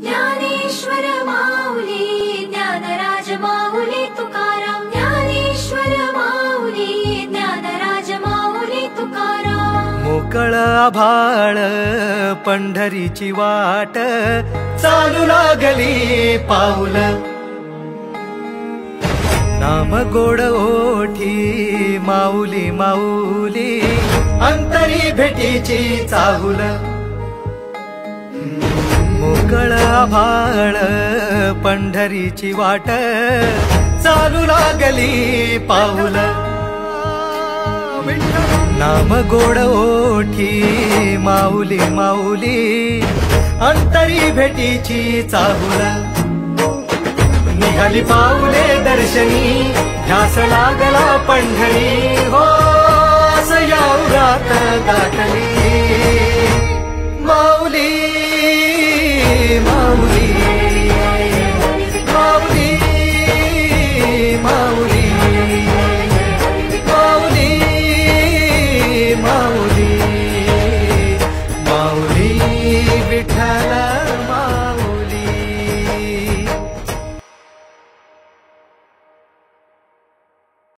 ज्ञानेश्वर माऊली ज्ञानराज माऊली तुकाराम ज्ञानेश्वर माऊली ज्ञानराज माऊली तुकाराम। मोकळ आभाळ पंढरीची वाट चालू लागली पाऊल नाम गोड ओठी माऊली माऊली अंतरी भेटीची चाहुल मोकळ आभाळ पंढरीची वाट चालू लागली पाऊल नाम गोड ओठी माऊली माऊली अंतरी भेटीची चाहुल निघाली पाऊले दर्शनी ध्यास लागला पंढरी हो असं या उरात दाटली।